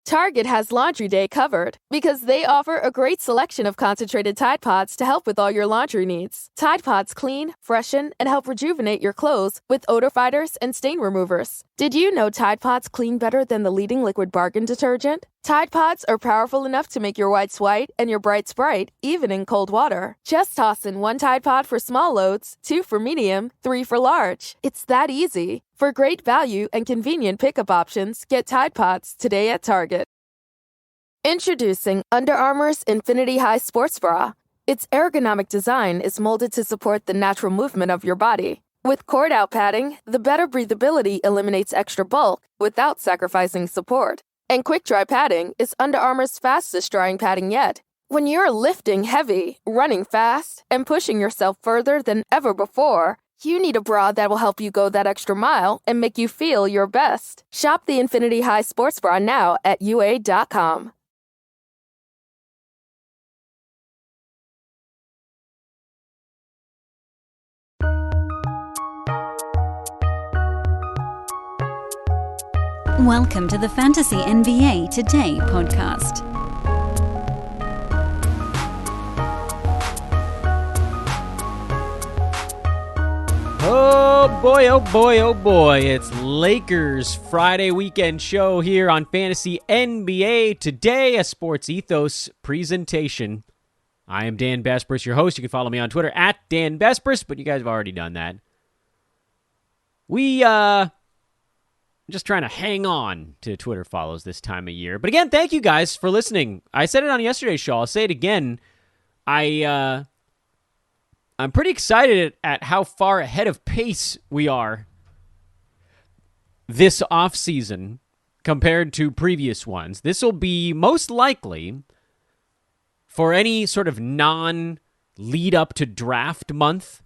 Target has Laundry Day covered because they offer a great selection of concentrated Tide Pods to help with all your laundry needs. Tide Pods clean, freshen, and help rejuvenate your clothes with odor fighters and stain removers. Did you know Tide Pods clean better than the leading liquid bargain detergent? Tide Pods are powerful enough to make your whites white and your brights bright, even in cold water. Just toss in 1 Tide Pod for small loads, 2 for medium, 3 for large. It's that easy. For great value and convenient pickup options, get Tide Pods today at Target. Introducing Under Armour's Infinity High Sports Bra. Its ergonomic design is molded to support the natural movement of your body. With cord-out padding, the better breathability eliminates extra bulk without sacrificing support. And quick-dry padding is Under Armour's fastest-drying padding yet. When you're lifting heavy, running fast, and pushing yourself further than ever before, you need a bra that will help you go that extra mile and make you feel your best. Shop the Infinity High Sports Bra now at UA.com. Welcome to the Fantasy NBA Today podcast. Oh boy, oh boy, oh boy. It's Lakers Friday weekend show here on Fantasy NBA Today, a Sports Ethos presentation. I am Dan Besbris, your host. You can follow me on Twitter at Dan Besbris, but you guys have already done that. Just trying to hang on to Twitter follows this time of year. But again, thank you guys for listening. I said it on yesterday's show. I'll say it again. I'm pretty excited at how far ahead of pace we are this offseason compared to previous ones. This will be most likely, for any sort of non-lead up to draft month,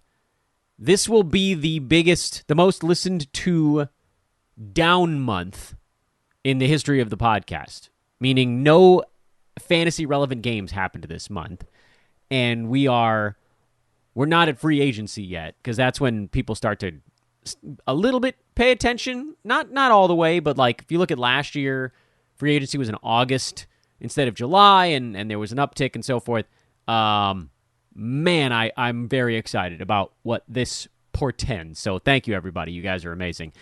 this will be the biggest, the most listened to down month in the history of the podcast, meaning no fantasy relevant games happened this month, and we're not at free agency yet, because that's when people start to a little bit pay attention, not all the way, but like if you look at last year, free agency was in August instead of July, and there was an uptick and so forth. I'm very excited about what this portends, so thank you everybody, you guys are amazing.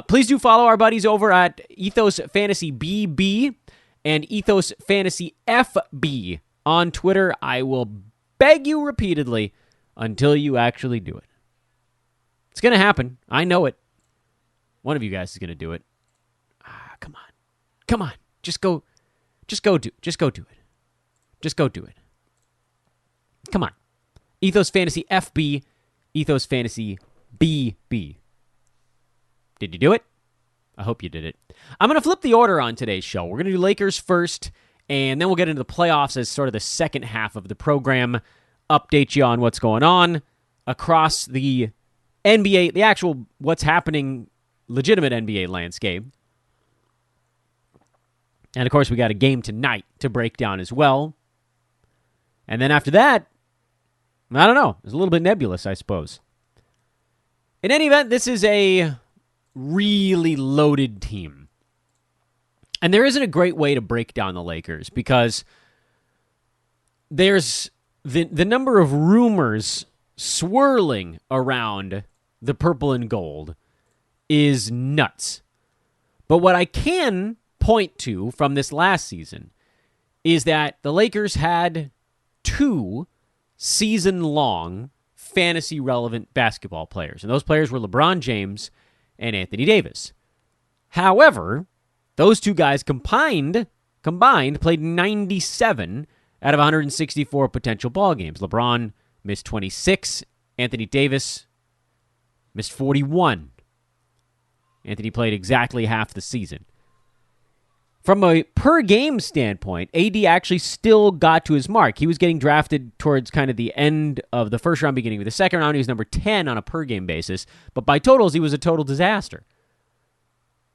Please do follow our buddies over at Ethos Fantasy BB and Ethos Fantasy FB on Twitter. I will beg you repeatedly until you actually do it. It's going to happen. I know it. One of you guys is going to do it. Come on. Just go do it. Just go do it. Come on. Ethos Fantasy FB, Ethos Fantasy BB. Did you do it? I hope you did it. I'm going to flip the order on today's show. We're going to do Lakers first, and then we'll get into the playoffs as sort of the second half of the program, update you on what's going on across the NBA, the actual what's happening, legitimate NBA landscape. And, of course, we got a game tonight to break down as well. And then after that, I don't know. It's a little bit nebulous, I suppose. In any event, this is a really loaded team. And there isn't a great way to break down the Lakers because there's the number of rumors swirling around the purple and gold is nuts. But what I can point to from this last season is that the Lakers had 2 season-long fantasy-relevant basketball players. And those players were LeBron James and Anthony Davis. However, those 2 guys combined played 97 out of 164 potential ball games. LeBron missed 26. Anthony Davis missed 41. Anthony played exactly half the season. From a per-game standpoint, AD actually still got to his mark. He was getting drafted towards kind of the end of the first round, beginning of the second round. He was number 10 on a per-game basis. But by totals, he was a total disaster.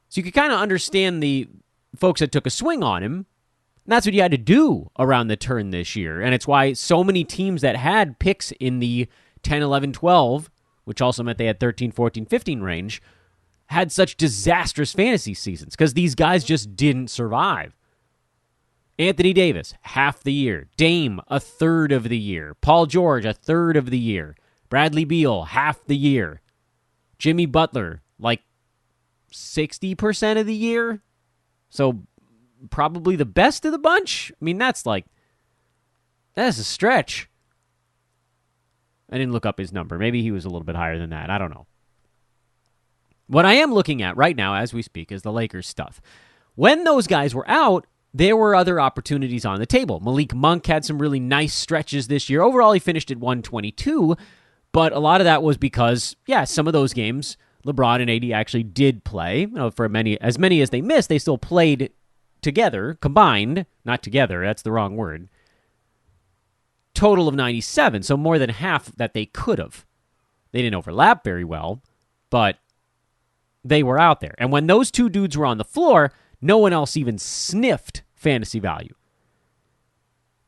So you could kind of understand the folks that took a swing on him. And that's what you had to do around the turn this year. And it's why so many teams that had picks in the 10, 11, 12, which also meant they had 13, 14, 15 range, had such disastrous fantasy seasons because these guys just didn't survive. Anthony Davis, half the year. Dame, a third of the year. Paul George, a third of the year. Bradley Beal, half the year. Jimmy Butler, like 60% of the year. So probably the best of the bunch. I mean, that's a stretch. I didn't look up his number. Maybe he was a little bit higher than that. I don't know. What I am looking at right now as we speak is the Lakers stuff. When those guys were out, there were other opportunities on the table. Malik Monk had some really nice stretches this year. Overall, he finished at 122, but a lot of that was because, some of those games, LeBron and AD actually did play. For as many as they missed, they still played together, combined, not together, that's the wrong word. Total of 97, so more than half that they could have. They didn't overlap very well, but they were out there. And when those two dudes were on the floor, no one else even sniffed fantasy value.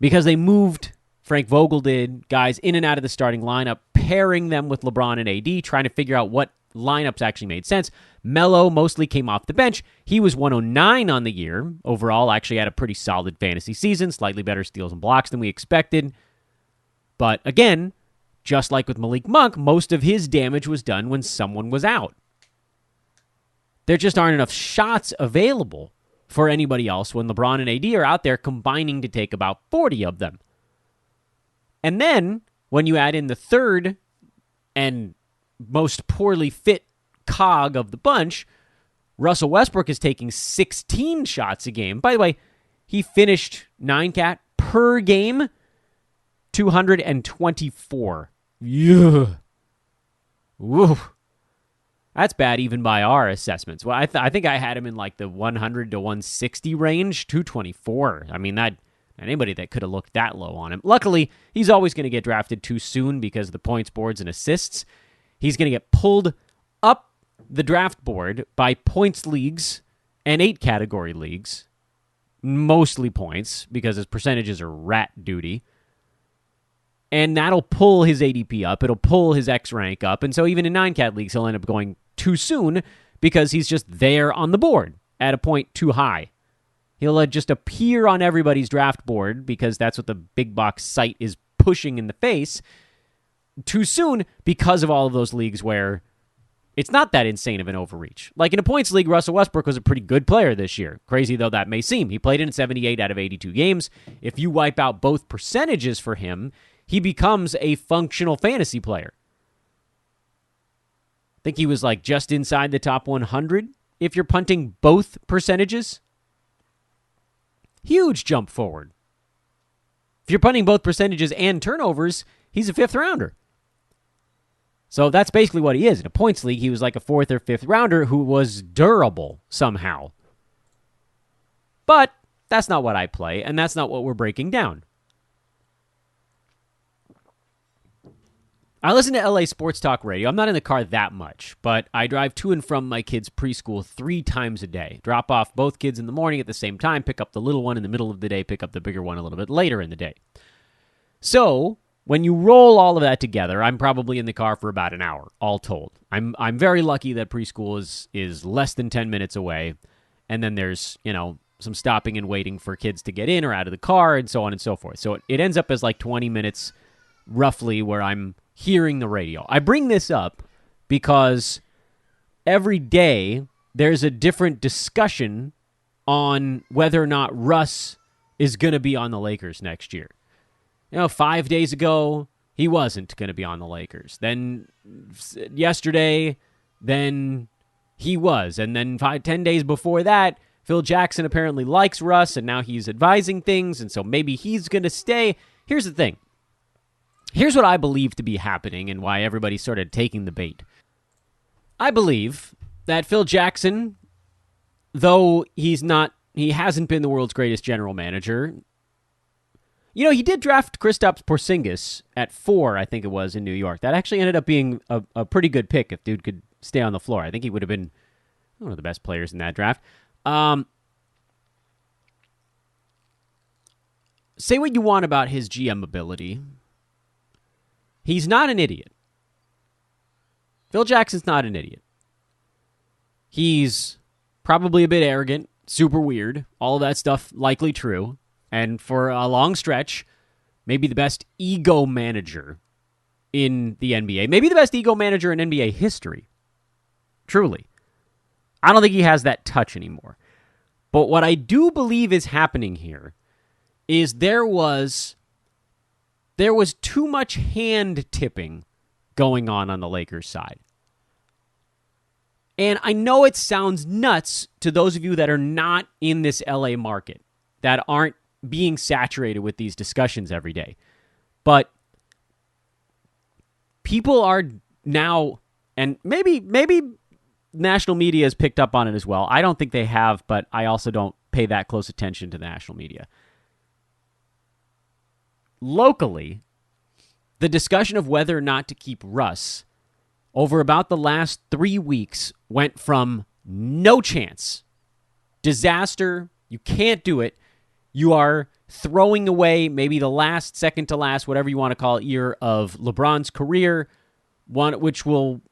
Because they moved, Frank Vogel did, guys in and out of the starting lineup, pairing them with LeBron and AD, trying to figure out what lineups actually made sense. Melo mostly came off the bench. He was 109 on the year. Overall, actually had a pretty solid fantasy season, slightly better steals and blocks than we expected. But again, just like with Malik Monk, most of his damage was done when someone was out. There just aren't enough shots available for anybody else when LeBron and AD are out there combining to take about 40 of them. And then, when you add in the third and most poorly fit cog of the bunch, Russell Westbrook is taking 16 shots a game. By the way, he finished 9-cat per game, 224. Yeah. Woo. That's bad even by our assessments. Well, I think I had him in like the 100 to 160 range, 224. I mean, that anybody that could have looked that low on him. Luckily, he's always going to get drafted too soon because of the points, boards, and assists. He's going to get pulled up the draft board by points leagues and 8-category leagues, mostly points because his percentages are rat duty. And that'll pull his ADP up. It'll pull his X rank up. And so even in 9-cat leagues, he'll end up going too soon because he's just there on the board at a point too high. He'll just appear on everybody's draft board because that's what the big box site is pushing in the face too soon because of all of those leagues where it's not that insane of an overreach. Like in a points league, Russell Westbrook was a pretty good player this year. Crazy though that may seem. He played in 78 out of 82 games. If you wipe out both percentages for him, he becomes a functional fantasy player. I think he was like just inside the top 100 if you're punting both percentages. Huge jump forward. If you're punting both percentages and turnovers, he's a 5th rounder. So that's basically what he is. In a points league, he was like a 4th or 5th rounder who was durable somehow. But that's not what I play, and that's not what we're breaking down. I listen to LA Sports Talk Radio. I'm not in the car that much, but I drive to and from my kids' preschool 3 times a day. Drop off both kids in the morning at the same time, pick up the little one in the middle of the day, pick up the bigger one a little bit later in the day. So when you roll all of that together, I'm probably in the car for about an hour, all told. I'm very lucky that preschool is less than 10 minutes away, and then there's, some stopping and waiting for kids to get in or out of the car and so on and so forth. So it ends up as like 20 minutes roughly where I'm hearing the radio. I bring this up because every day there's a different discussion on whether or not Russ is going to be on the Lakers next year. 5 days ago, he wasn't going to be on the Lakers. Then yesterday, then he was. And then 10 days before that, Phil Jackson apparently likes Russ, and now he's advising things, and so maybe he's going to stay. Here's the thing. Here's what I believe to be happening and why everybody's sort of taking the bait. I believe that Phil Jackson, though he hasn't been the world's greatest general manager. He did draft Kristaps Porzingis at 4, I think it was, in New York. That actually ended up being a pretty good pick if dude could stay on the floor. I think he would have been one of the best players in that draft. Say what you want about his GM ability. He's not an idiot. Phil Jackson's not an idiot. He's probably a bit arrogant, super weird, all of that stuff likely true. And for a long stretch, maybe the best ego manager in the NBA. Maybe the best ego manager in NBA history. Truly. I don't think he has that touch anymore. But what I do believe is happening here is there was too much hand tipping going on the Lakers side. And I know it sounds nuts to those of you that are not in this LA market, that aren't being saturated with these discussions every day. But people are now, and maybe national media has picked up on it as well. I don't think they have, but I also don't pay that close attention to the national media. Locally, the discussion of whether or not to keep Russ over about the last 3 weeks went from no chance, disaster, you can't do it, you are throwing away maybe the last, second to last, whatever you want to call it, year of LeBron's career, one which will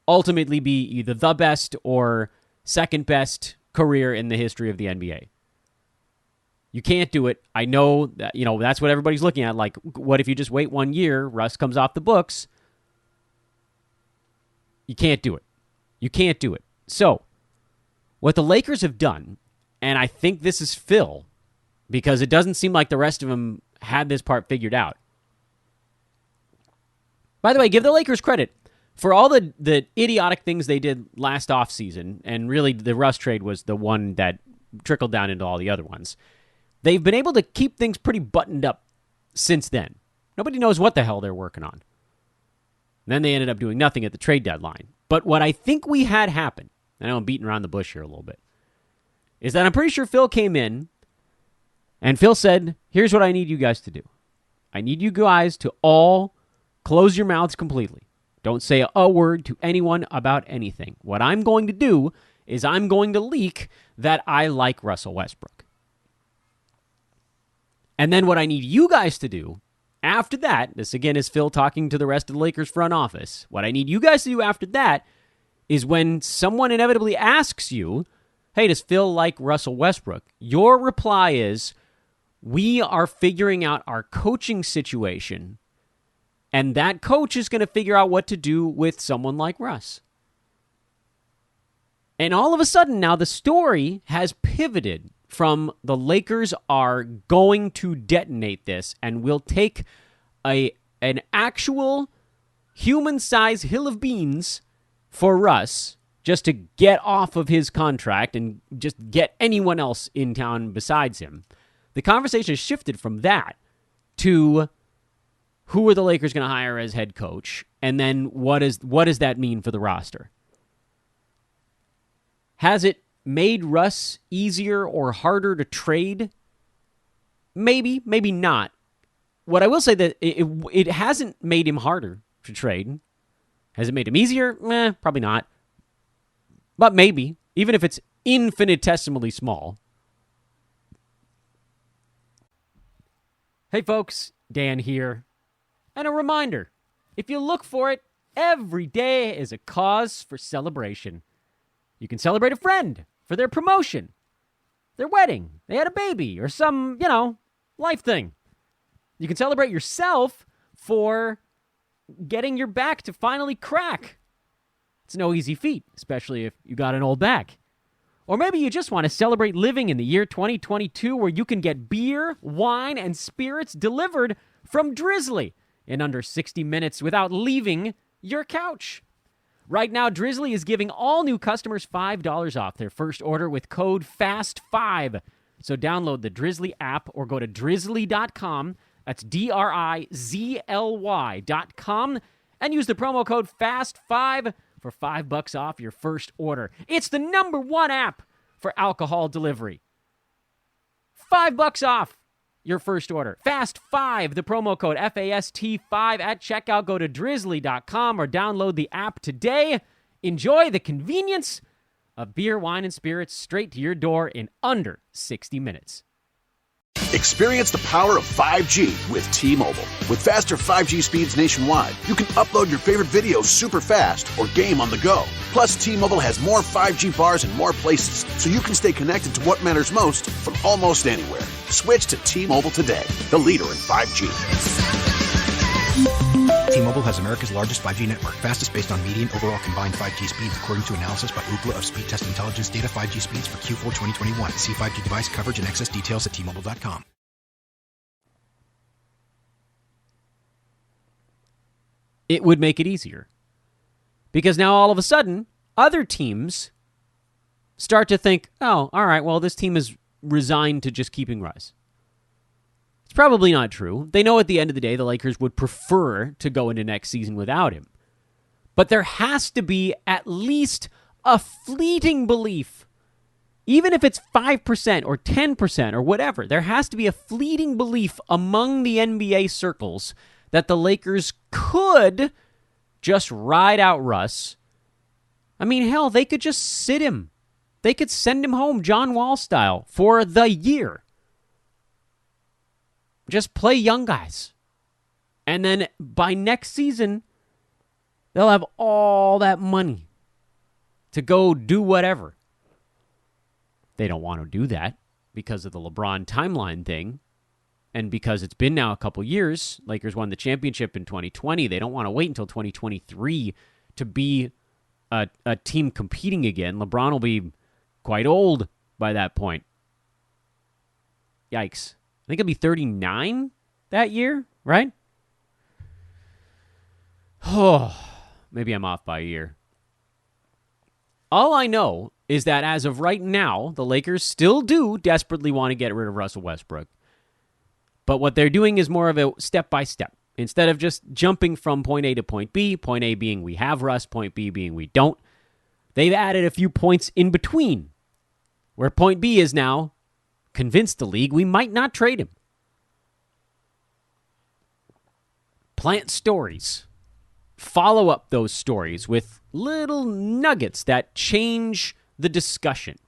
ultimately be either the best or second best career in the history of the NBA. You can't do it. I know that, that's what everybody's looking at. Like, what if you just wait 1 year, Russ comes off the books? You can't do it. You can't do it. So, what the Lakers have done, and I think this is Phil, because it doesn't seem like the rest of them had this part figured out. By the way, give the Lakers credit for all the idiotic things they did last offseason, and really the Russ trade was the one that trickled down into all the other ones. They've been able to keep things pretty buttoned up since then. Nobody knows what the hell they're working on. And then they ended up doing nothing at the trade deadline. But what I think we had happen, I know I'm beating around the bush here a little bit, is that I'm pretty sure Phil came in and Phil said, here's what I need you guys to do. I need you guys to all close your mouths completely. Don't say a word to anyone about anything. What I'm going to do is I'm going to leak that I like Russell Westbrook. And then what I need you guys to do after that, this again is Phil talking to the rest of the Lakers front office. What I need you guys to do after that is when someone inevitably asks you, hey, does Phil like Russell Westbrook? Your reply is, we are figuring out our coaching situation, and that coach is going to figure out what to do with someone like Russ. And all of a sudden now the story has pivoted from the Lakers are going to detonate this and will take an actual human-sized hill of beans for Russ just to get off of his contract and just get anyone else in town besides him. The conversation has shifted from that to who are the Lakers going to hire as head coach, and then what does that mean for the roster? Has it made Russ easier or harder to trade? Maybe, maybe not. What I will say that it hasn't made him harder to trade. Has it made him easier? Probably not. But maybe, even if it's infinitesimally small. Hey folks, Dan here. And a reminder, if you look for it, every day is a cause for celebration. You can celebrate a friend for their promotion, their wedding, they had a baby, or some, life thing. You can celebrate yourself for getting your back to finally crack. It's no easy feat, especially if you got an old back. Or maybe you just want to celebrate living in the year 2022 where you can get beer, wine, and spirits delivered from Drizzly in under 60 minutes without leaving your couch. Right now, Drizzly is giving all new customers $5 off their first order with code FAST5. So download the Drizzly app or go to drizzly.com. That's DRIZLY.com and use the promo code FAST5 for $5 off your first order. It's the #1 app for alcohol delivery. $5 off your first order. FAST5, the promo code FAST5 at checkout. Go to drizzly.com or download the app today. Enjoy the convenience of beer, wine, and spirits straight to your door in under 60 minutes. Experience the power of 5G with T-Mobile. With faster 5G speeds nationwide, you can upload your favorite videos super fast or game on the go. Plus, T-Mobile has more 5G bars in more places, so you can stay connected to what matters most from almost anywhere. Switch to T-Mobile today, the leader in 5G. T-Mobile has America's largest 5G network, fastest based on median overall combined 5G speeds, according to analysis by Ookla of Speed Test Intelligence data. 5G speeds for Q4 2021. See 5G device coverage and access details at T-Mobile.com. It would make it easier. Because now all of a sudden, other teams start to think, oh, all right, well, this team is resigned to just keeping Russ. It's probably not true. They know at the end of the day the Lakers would prefer to go into next season without him. But there has to be at least a fleeting belief, even if it's 5% or 10% or whatever, there has to be a fleeting belief among the NBA circles that the Lakers could just ride out Russ. I mean, hell, they could just sit him. They could send him home John Wall style for the year. Just play young guys. And then by next season, they'll have all that money to go do whatever. They don't want to do that because of the LeBron timeline thing. And because it's been now a couple years, Lakers won the championship in 2020. They don't want to wait until 2023 to be a team competing again. LeBron will be quite old by that point. Yikes. I think he'll be 39 that year, right? Oh, maybe I'm off by a year. All I know is that as of right now, the Lakers still do desperately want to get rid of Russell Westbrook. But what they're doing is more of a step-by-step. Instead of just jumping from point A to point B, point A being we have Russ, point B being we don't, they've added a few points in between, where point B is now convinced the league we might not trade him. Plant stories. Follow up those stories with little nuggets that change the discussion.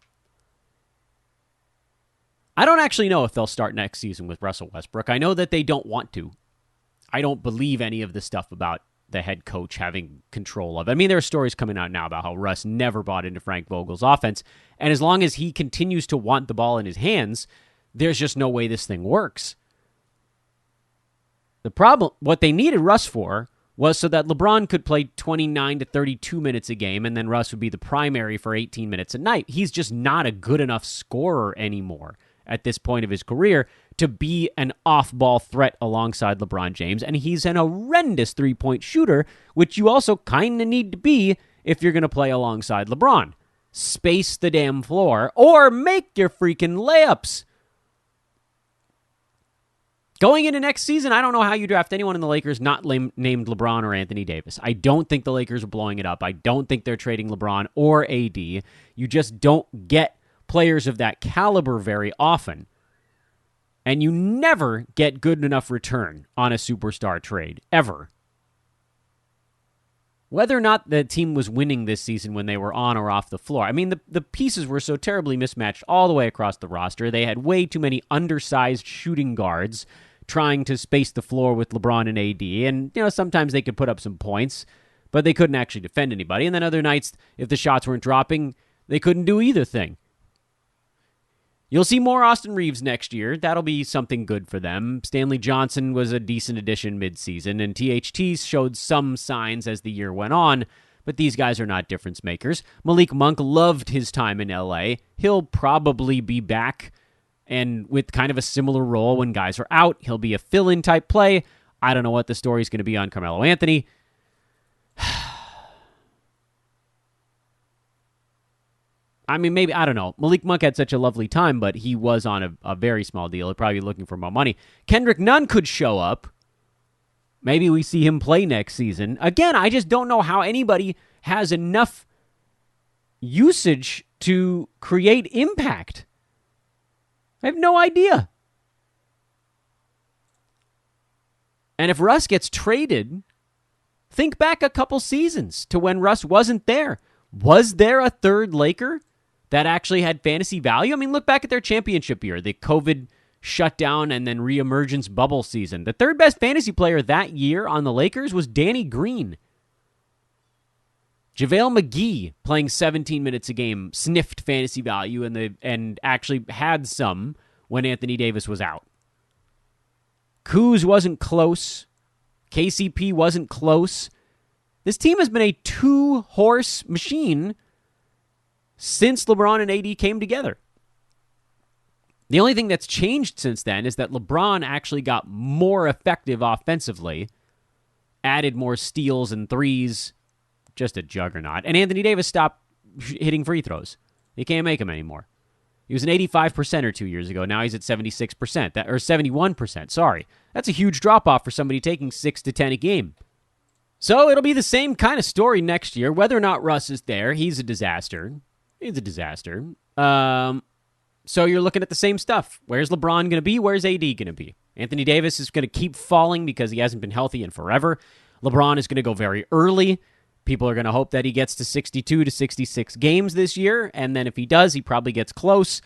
I don't actually know if they'll start next season with Russell Westbrook. I know that they don't want to. I don't believe any of the stuff about the head coach having control of it. I mean, there are stories coming out now about how Russ never bought into Frank Vogel's offense, and as long as he continues to want the ball in his hands, there's just no way this thing works. The problem, what they needed Russ for, was so that LeBron could play 29 to 32 minutes a game, and then Russ would be the primary for 18 minutes a night. He's just not a good enough scorer anymore at this point of his career to be an off-ball threat alongside LeBron James, and he's an horrendous three-point shooter, which you also kind of need to be if you're going to play alongside LeBron. Space the damn floor, or make your freaking layups. Going into next season, I don't know how you draft anyone in the Lakers not named LeBron or Anthony Davis. I don't think the Lakers are blowing it up. I don't think they're trading LeBron or AD. You just don't get players of that caliber very often. And you never get good enough return on a superstar trade, ever. Whether or not the team was winning this season when they were on or off the floor. I mean, the pieces were so terribly mismatched all the way across the roster. They had way too many undersized shooting guards trying to space the floor with LeBron and AD. And, you know, sometimes they could put up some points, but they couldn't actually defend anybody. And then other nights, if the shots weren't dropping, they couldn't do either thing. You'll see more Austin Reeves next year. That'll be something good for them. Stanley Johnson was a decent addition midseason, and THT showed some signs as the year went on, but these guys are not difference makers. Malik Monk loved his time in LA. He'll probably be back, and with kind of a similar role when guys are out. He'll be a fill-in type play. I don't know what the story's going to be on Carmelo Anthony. I mean, maybe, I don't know. Malik Monk had such a lovely time, but he was on a very small deal. He'll probably be looking for more money. Kendrick Nunn could show up. Maybe we see him play next season. Again, I just don't know how anybody has enough usage to create impact. I have no idea. And if Russ gets traded, think back a couple seasons to when Russ wasn't there. Was there a third Laker that actually had fantasy value? I mean, look back at their championship year, the COVID shutdown and then reemergence bubble season. The third best fantasy player that year on the Lakers was Danny Green. JaVale McGee, playing 17 minutes a game, sniffed fantasy value and actually had some when Anthony Davis was out. Kuz wasn't close. KCP wasn't close. This team has been a two-horse machine since LeBron and AD came together. The only thing that's changed since then is that LeBron actually got more effective offensively, added more steals and threes, just a juggernaut. And Anthony Davis stopped hitting free throws. He can't make them anymore. He was an 85%er 2 years ago. Now he's at 76%, or 71%. Sorry. That's a huge drop-off for somebody taking 6 to 10 a game. So it'll be the same kind of story next year. Whether or not Russ is there, he's a disaster. He's a disaster. So you're looking at the same stuff. Where's LeBron going to be? Where's AD going to be? Anthony Davis is going to keep falling because he hasn't been healthy in forever. LeBron is going to go very early. People are going to hope that he gets to 62 to 66 games this year, and then if he does, he probably gets close.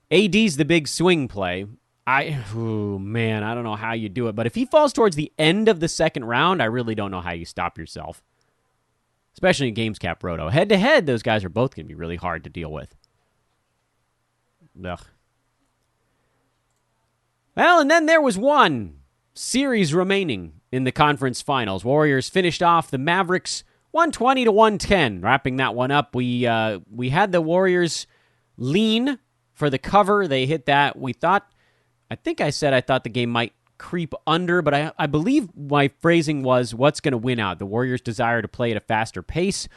AD's the big swing play. I don't know how you do it, but if he falls towards the end of the second round, I really don't know how you stop yourself. Especially in Games Cap Roto. Head-to-head, those guys are both going to be really hard to deal with. Ugh. Well, and then there was one series remaining in the conference finals. Warriors finished off the Mavericks 120 to 110. Wrapping that one up, we had the Warriors lean for the cover. They hit that. I thought the game might creep under, but I believe my phrasing was what's going to win out, the Warriors' desire to play at a faster pace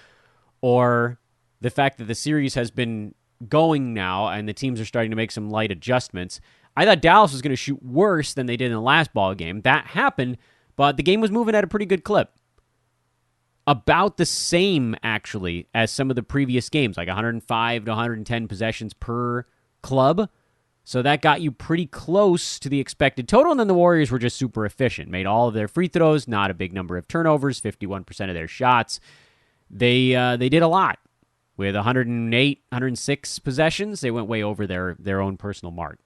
or the fact that the series has been going now and the teams are starting to make some light adjustments. I thought Dallas was going to shoot worse than they did in the last ball game. That happened, but the game was moving at a pretty good clip. About the same, actually, as some of the previous games, like 105 to 110 possessions per club. So that got you pretty close to the expected total, and then the Warriors were just super efficient. Made all of their free throws, not a big number of turnovers, 51% of their shots. They did a lot. With 108, 106 possessions, they went way over their own personal mark.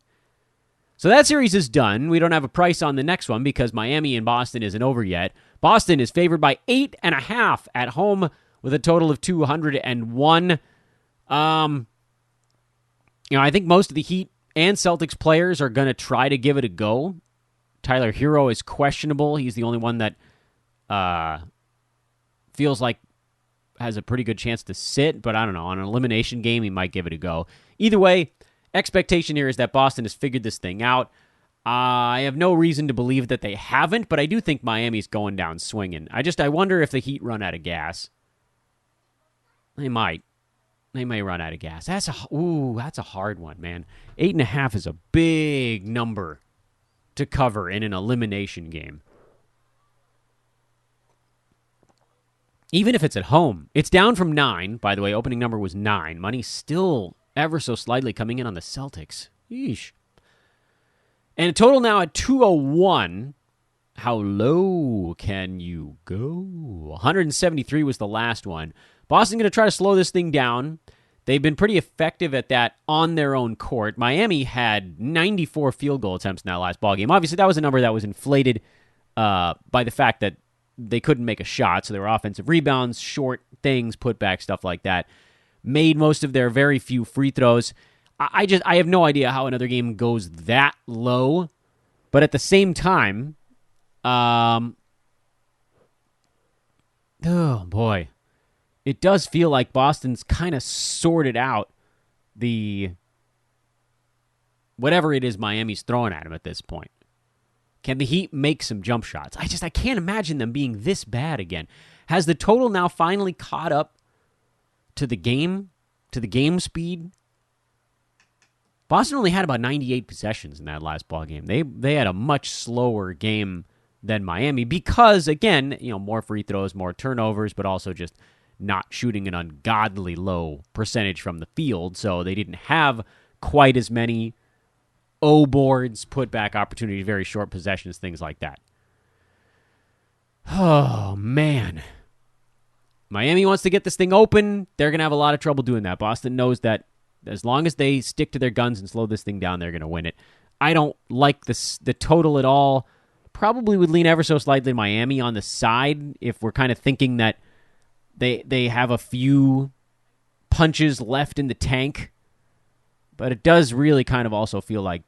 So that series is done. We don't have a price on the next one because Miami and Boston isn't over yet. Boston is favored by 8.5 at home with a total of 201. I think most of the Heat and Celtics players are going to try to give it a go. Tyler Hero is questionable. He's the only one that feels like has a pretty good chance to sit, but I don't know. On an elimination game, he might give it a go. Either way, expectation here is that Boston has figured this thing out. I have no reason to believe that they haven't, but I do think Miami's going down swinging. I wonder if the Heat run out of gas. They might. They may run out of gas. That's a hard one, man. 8.5 is a big number to cover in an elimination game. Even if it's at home. It's down from 9, by the way. Opening number was 9. Money's still ever so slightly coming in on the Celtics. Yeesh. And a total now at 201. How low can you go? 173 was the last one. Boston going to try to slow this thing down. They've been pretty effective at that on their own court. Miami had 94 field goal attempts in that last ballgame. Obviously, that was a number that was inflated by the fact that they couldn't make a shot, so there were offensive rebounds, short things, putback, stuff like that. Made most of their very few free throws. I have no idea how another game goes that low, but at the same time, oh boy, it does feel like Boston's kind of sorted out the whatever it is Miami's throwing at him at this point. Can the Heat make some jump shots? I can't imagine them being this bad again. Has the total now finally caught up to the game speed? Boston only had about 98 possessions in that last ball game. They had a much slower game than Miami because, again, more free throws, more turnovers, but also just not shooting an ungodly low percentage from the field. So they didn't have quite as many boards, putback opportunities, very short possessions, things like that. Oh, man. Miami wants to get this thing open. They're going to have a lot of trouble doing that. Boston knows that as long as they stick to their guns and slow this thing down, they're going to win it. I don't like the total at all. Probably would lean ever so slightly Miami on the side if we're kind of thinking that they have a few punches left in the tank. But it does really kind of also feel like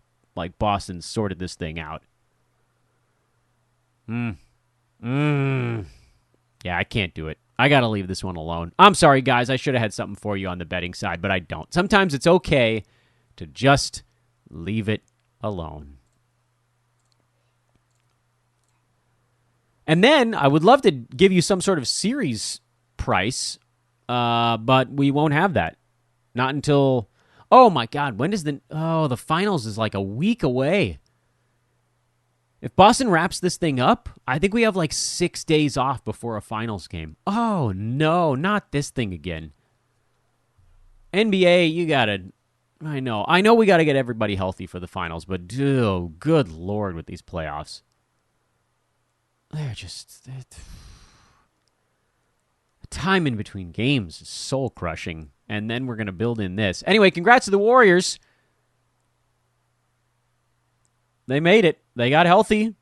Boston sorted this thing out. Yeah, I can't do it. I got to leave this one alone. I'm sorry, guys. I should have had something for you on the betting side, but I don't. Sometimes it's okay to just leave it alone. And then I would love to give you some sort of series price, but we won't have that. Not until, oh my God, when does the finals is like a week away. If Boston wraps this thing up, I think we have like 6 days off before a finals game. Oh no, not this thing again. NBA, you gotta, I know we gotta get everybody healthy for the finals, but oh, good Lord with these playoffs. They're just, the time in between games is soul crushing. And then we're going to build in this. Anyway, congrats to the Warriors. They made it. They got healthy.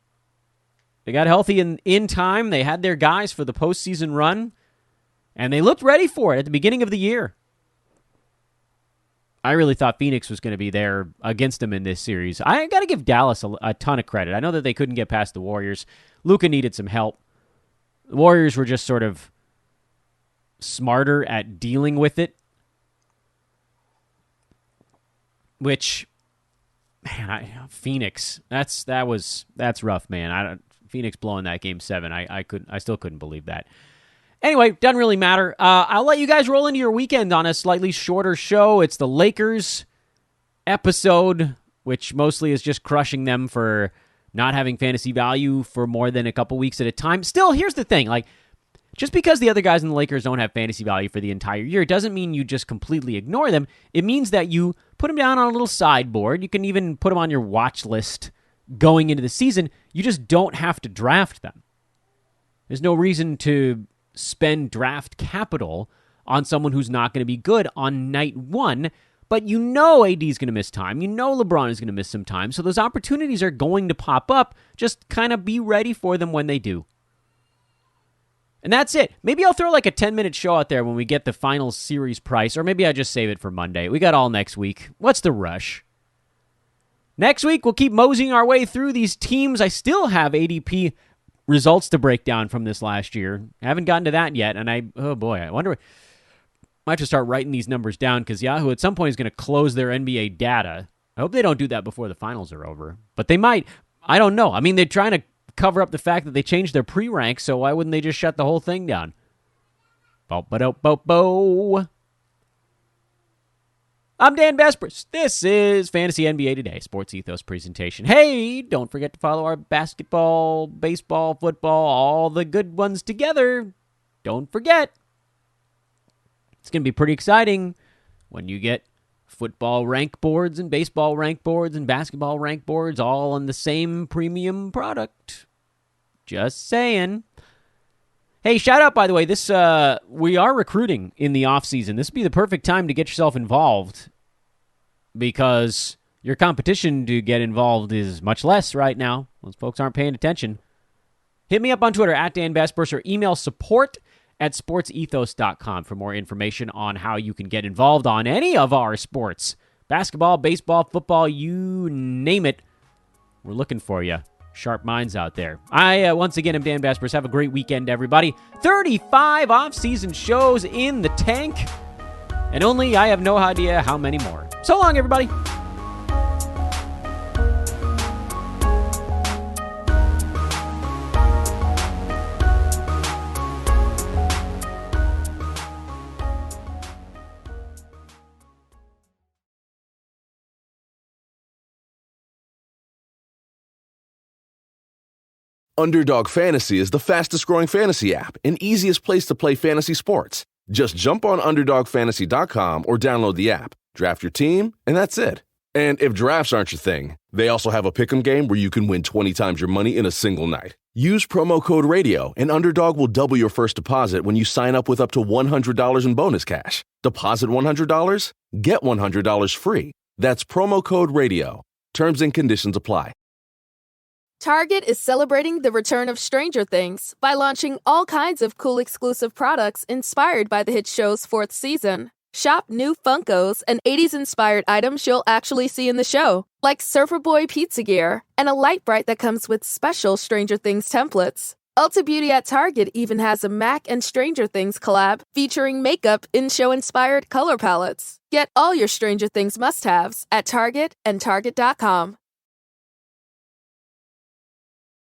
They got healthy in time. They had their guys for the postseason run. And they looked ready for it at the beginning of the year. I really thought Phoenix was going to be there against them in this series. I got to give Dallas a ton of credit. I know that they couldn't get past the Warriors. Luka needed some help. The Warriors were just sort of smarter at dealing with it. Which, man, Phoenix, that's rough, man. Phoenix blowing that game 7. I still couldn't believe that. Anyway, doesn't really matter. I'll let you guys roll into your weekend on a slightly shorter show. It's the Lakers episode, which mostly is just crushing them for not having fantasy value for more than a couple weeks at a time. Still, here's the thing. Just because the other guys in the Lakers don't have fantasy value for the entire year, it doesn't mean you just completely ignore them. It means that you put them down on a little sideboard. You can even put them on your watch list going into the season. You just don't have to draft them. There's no reason to spend draft capital on someone who's not going to be good on night one, but you know AD is going to miss time. You know LeBron is going to miss some time, so those opportunities are going to pop up. Just kind of be ready for them when they do. And that's it. Maybe I'll throw like a 10-minute show out there when we get the final series price, or maybe I just save it for Monday. We got all next week. What's the rush? Next week, we'll keep moseying our way through these teams. I still have ADP results to break down from this last year. I haven't gotten to that yet, and I wonder, I might have to start writing these numbers down because Yahoo at some point is going to close their NBA data. I hope they don't do that before the finals are over, but they might. I don't know. I mean, they're trying to cover up the fact that they changed their pre-rank, so why wouldn't they just shut the whole thing down? Bo-ba-do-bo-bo. I'm Dan Vespers. This is Fantasy NBA Today, Sports Ethos presentation. Hey, don't forget to follow our basketball, baseball, football, all the good ones together. Don't forget. It's going to be pretty exciting when you get football rank boards and baseball rank boards and basketball rank boards all on the same premium product. Just saying. Hey, shout out, by the way, this we are recruiting in the offseason. This would be the perfect time to get yourself involved because your competition to get involved is much less right now. Those folks aren't paying attention. Hit me up on Twitter, @DanBasperse, or email support@sportsethos.com for more information on how you can get involved on any of our sports. Basketball, baseball, football, you name it. We're looking for you. Sharp minds out there. Once again, I'm Dan Vespers. Have a great weekend, everybody. 35 off-season shows in the tank. And I have no idea how many more. So long, everybody. Underdog Fantasy is the fastest-growing fantasy app and easiest place to play fantasy sports. Just jump on UnderdogFantasy.com or download the app, draft your team, and that's it. And if drafts aren't your thing, they also have a pick'em game where you can win 20 times your money in a single night. Use promo code RADIO, and Underdog will double your first deposit when you sign up with up to $100 in bonus cash. Deposit $100, get $100 free. That's promo code RADIO. Terms and conditions apply. Target is celebrating the return of Stranger Things by launching all kinds of cool exclusive products inspired by the hit show's fourth season. Shop new Funkos and 80s-inspired items you'll actually see in the show, like Surfer Boy pizza gear and a light bright that comes with special Stranger Things templates. Ulta Beauty at Target even has a Mac and Stranger Things collab featuring makeup in show-inspired color palettes. Get all your Stranger Things must-haves at Target and Target.com.